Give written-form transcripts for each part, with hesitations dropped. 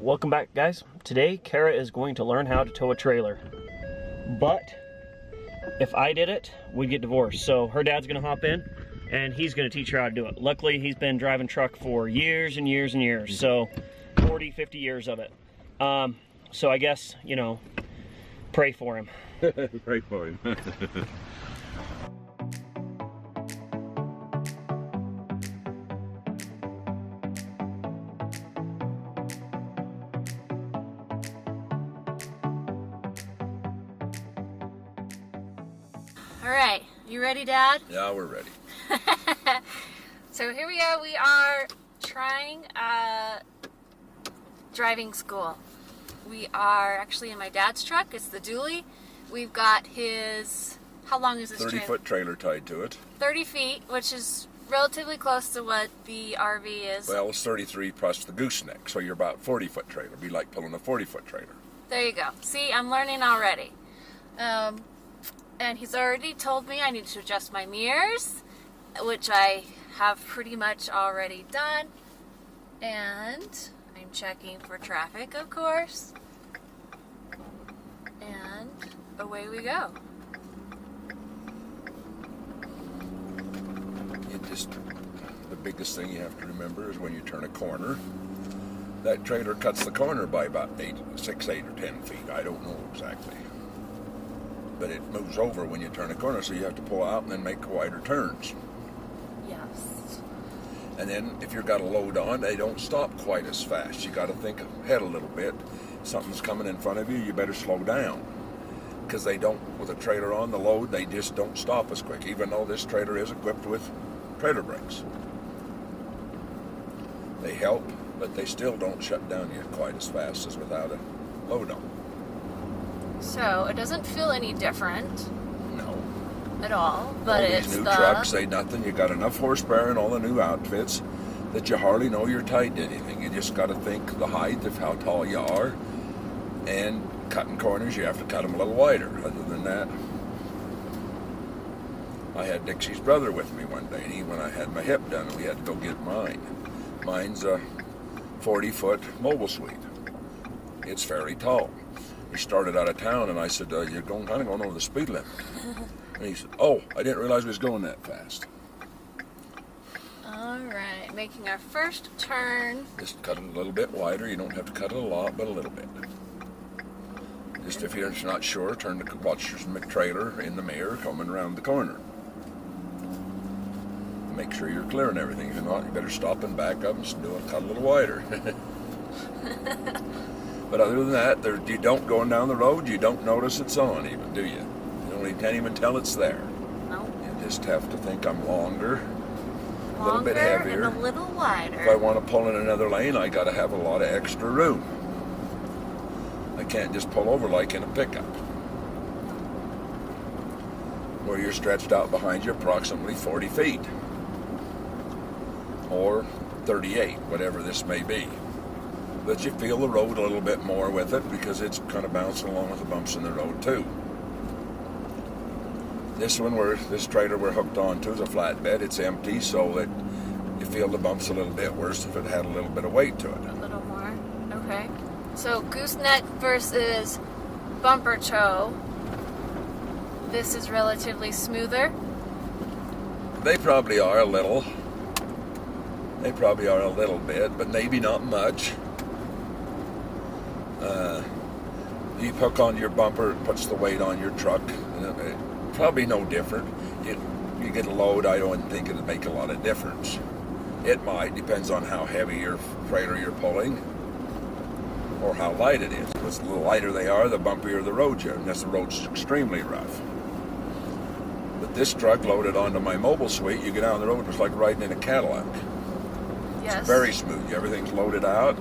Welcome back, guys. Today, Kara is going to learn how to tow a trailer. But if I did it, we'd get divorced. So her dad's gonna hop in and he's gonna teach her how to do it. Luckily, he's been driving truck for years and years and years. So 40, 50 years of it. So I guess, you know, pray for him. Pray for him. All right, you ready, Dad? Yeah, we're ready. So here we are. We are trying driving school. We are actually in my dad's truck. It's the dually. We've got his, how long is this 30-foot trailer tied to it. 30 feet, which is relatively close to what the RV is. Well, it's 33 plus the gooseneck, so you're about 40-foot trailer. It'd be like pulling a 40-foot trailer. There you go. See, I'm learning already. And he's already told me I need to adjust my mirrors, which I have pretty much already done. And I'm checking for traffic, of course. And away we go. The biggest thing you have to remember is when you turn a corner, that trailer cuts the corner by about 6, 8, or 10 feet. I don't know exactly. But it moves over when you turn a corner, so you have to pull out and then make wider turns. Yes. And then if you've got a load on, they don't stop quite as fast. You got to think ahead a little bit. Something's coming in front of you, you better slow down. Because they don't, with a trailer on the load, they just don't stop as quick, even though this trailer is equipped with trailer brakes. They help, but they still don't shut down yet quite as fast as without a load on. So it doesn't feel any different No. at all, but all it's these new the trucks say nothing. You got enough horsepower in all the new outfits that you hardly know you're tied to anything. You just got to think the height of how tall you are, and cutting corners, you have to cut them a little wider. Other than that, I had Dixie's brother with me one day, and when I had my hip done, we had to go get mine. Mine's a 40-foot mobile suite. It's fairly tall. We started out of town, and I said, you're kind of going over the speed limit. And he said, oh, I didn't realize we was going that fast. All right, making our first turn. Just cut it a little bit wider. You don't have to cut it a lot, but a little bit. Just if you're not sure, watch your trailer in the mirror coming around the corner. Make sure you're clearing everything. If you're not, you better stop and back up and cut a little wider. But other than that, you don't going down the road, you don't notice it's on even, do you? You can't even tell it's there. No. You just have to think I'm longer, a little Longer bit heavier. and a little wider. If I want to pull in another lane, I got to have a lot of extra room. I can't just pull over like in a pickup, where you're stretched out behind you approximately 40 feet, or 38, whatever this may be. But you feel the road a little bit more with it because it's kind of bouncing along with the bumps in the road too. This trailer we're hooked onto is a flatbed. It's empty, so that you feel the bumps a little bit worse if it had a little bit of weight to it. A little more. Okay. So gooseneck versus bumper tow. This is relatively smoother. They probably are a little. They probably are a little bit, but maybe not much. You hook on your bumper, it puts the weight on your truck. Probably no different. You get a load, I don't think it'd make a lot of difference. It might, depends on how heavy your trailer you're pulling, or how light it is. The lighter they are, the bumpier the road you're, unless the road's extremely rough. But this truck loaded onto my mobile suite, you get down the road, it's like riding in a Cadillac. Yes. It's very smooth. Everything's loaded out.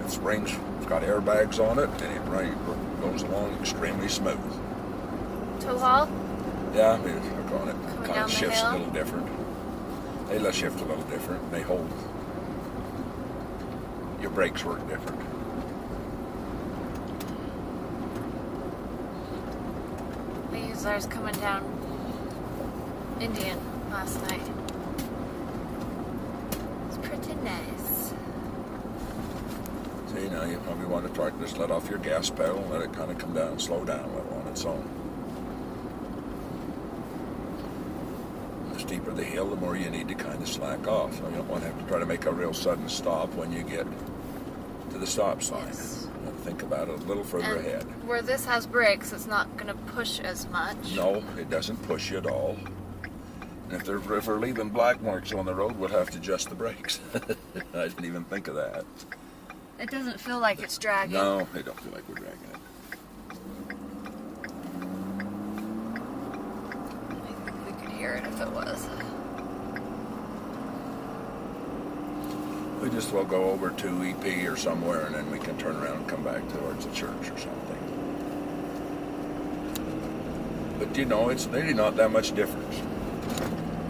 It springs, it's got airbags on it, and it goes along extremely smooth. Tow haul? Yeah, we hook on it. Coming Kind down of the shifts hill? a little different. They shift a little different. They hold. Your brakes work different. They used ours coming down Indian last night. It's pretty nice. Now you probably want to try to just let off your gas pedal and let it kind of come down, slow down a little on its own. The steeper the hill, the more you need to kind of slack off. So you don't want to have to try to make a real sudden stop when you get to the stop sign. Yes. You have to think about it a little further And ahead. where this has brakes, it's not going to push as much. No, it doesn't push you at all. And if we're leaving black marks on the road, we'll have to adjust the brakes. I didn't even think of that. It doesn't feel like it's dragging. No, it don't feel like we're dragging it. I think we could hear it if it was. We just will go over to EP or somewhere, and then we can turn around and come back towards the church or something. But you know, it's really not that much difference.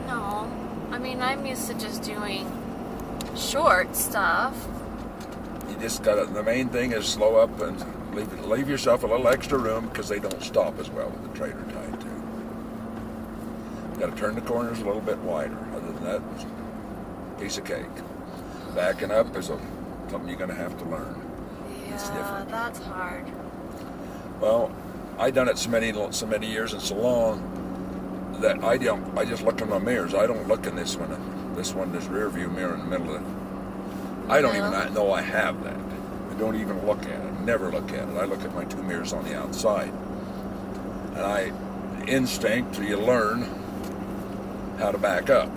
No. I mean, I'm used to just doing short stuff. You just gotta, the main thing is slow up and leave yourself a little extra room, because they don't stop as well with the trailer tied to. You gotta turn the corners a little bit wider. Other than that, piece of cake. Backing up is something you're gonna have to learn. It's Yeah, different. that's hard. Well, I done it so many years and so long that I just look in my mirrors. I don't look in this one, this rear view mirror in the middle of it. I don't even know I have that. I don't even look at it. Never look at it. I look at my two mirrors on the outside. And instinct, you learn how to back up.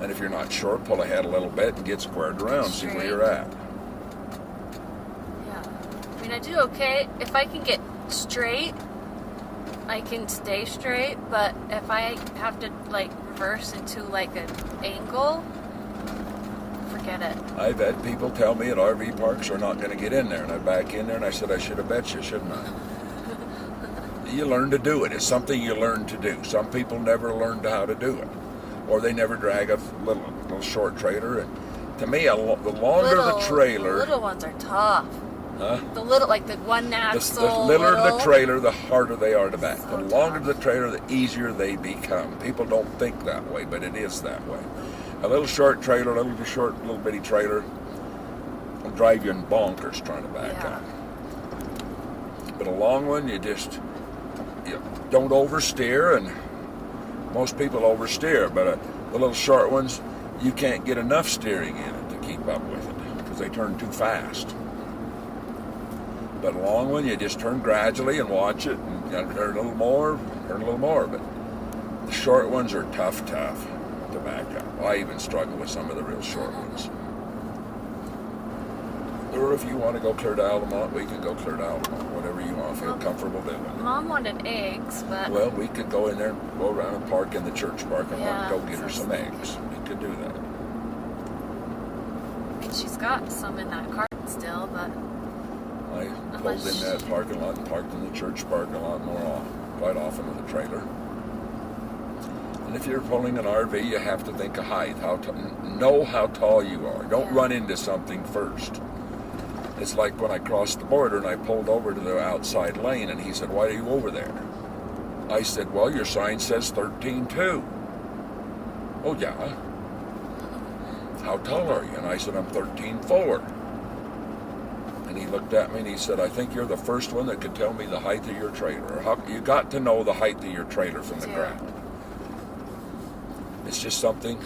And if you're not sure, pull ahead a little bit and get squared around, see where you're at. Yeah. I mean, I do okay. If I can get straight, I can stay straight, but if I have to, like, reverse into, like, an angle, forget it. I've had people tell me at RV parks are not going to get in there, and I back in there, and I said, I should have bet you, shouldn't I? You learn to do it. It's something you learn to do. Some people never learned how to do it, or they never drag a little short trailer. And to me, the longer the trailer, The little ones are tough. huh? The little, like the one axle. The littler the trailer, the harder they are to back. The longer the trailer, the easier they become. People don't think that way, but it is that way. A little short trailer, little bitty trailer will drive you in bonkers trying to back up. But a long one, you don't oversteer, and most people oversteer, but the little short ones, you can't get enough steering in it to keep up with it because they turn too fast. But a long one, you just turn gradually and watch it, and turn a little more. But the short ones are tough to back up. I even struggle with some of the real short ones. Or if you want to go clear to Altamont, we can go clear to Altamont. Whatever you want, feel comfortable doing. Mom wanted eggs, but... Well, we could go in there, go around and park in the church parking lot and go get her some nice. eggs. We could do that. She's got some in that cart still, but... I pulled in that parking lot and parked in the church parking lot quite often with a trailer. And if you're pulling an RV, you have to think of height. Know how tall you are. Don't run into something first. It's like when I crossed the border and I pulled over to the outside lane, and he said, "Why are you over there?" I said, "Well, your sign says 13.2. "Oh, yeah. How tall are you?" And I said, "I'm 13.4. And he looked at me and he said, "I think you're the first one that could tell me the height of your trailer. You got to know the height of your trailer from the ground." It's just something,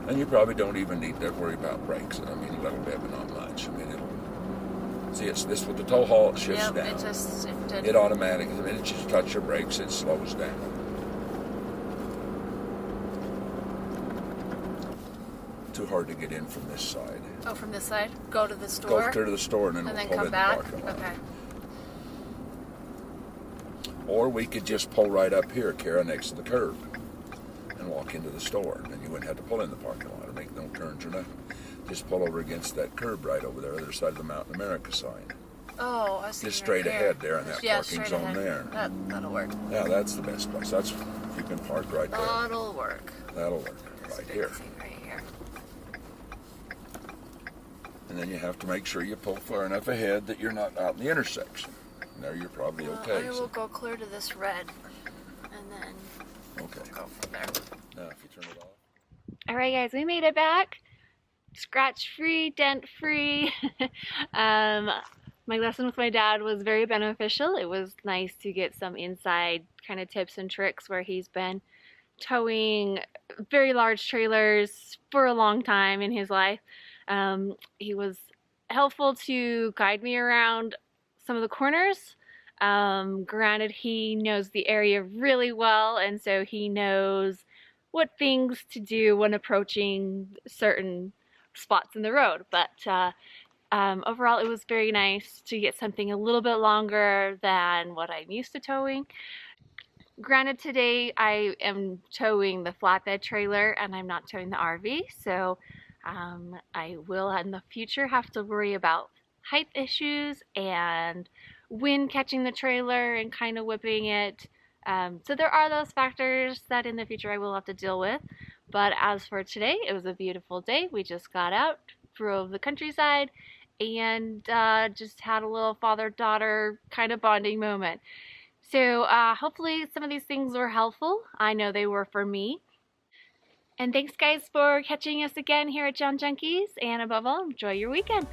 and you probably don't even need to worry about brakes. I mean, a little bit, but not much. I mean, it's this with the tow haul, it shifts down. It just shifted. It automatically, the minute you touch your brakes, it slows down. Too hard to get in from this side. Oh, from this side? Go to the store? Go clear to the store and then we'll pull come in back? the parking lot. Okay. Or we could just pull right up here, Kara, next to the curb, and walk into the store. And then you wouldn't have to pull in the parking lot or make no turns or nothing. Just pull over against that curb right over there, other side of the Mountain America sign. Oh, I see. Just straight ahead there in that parking straight zone ahead. there. That'll work. Yeah, that's the best place. That's, you can park right there. That'll work. That'll work right here. Right here. And then you have to make sure you pull far enough ahead that you're not out in the intersection. And there you're probably okay. I will go clear to this red, and then Okay. go from there. Now if you turn it off. All right, guys, we made it back. scratch-free, dent-free. My lesson with my dad was very beneficial. It was nice to get some inside kind of tips and tricks where he's been towing very large trailers for a long time in his life. He was helpful to guide me around some of the corners. Granted, he knows the area really well, and so he knows what things to do when approaching certain spots in the road. But overall, it was very nice to get something a little bit longer than what I'm used to towing. Granted, today I am towing the flatbed trailer and I'm not towing the RV, so I will in the future have to worry about height issues and wind catching the trailer and kind of whipping it. So there are those factors that in the future I will have to deal with. But as for today, it was a beautiful day. We just got out, drove the countryside, and just had a little father-daughter kind of bonding moment. So hopefully some of these things were helpful. I know they were for me. And thanks guys for catching us again here at John Junkies. And above all, enjoy your weekend.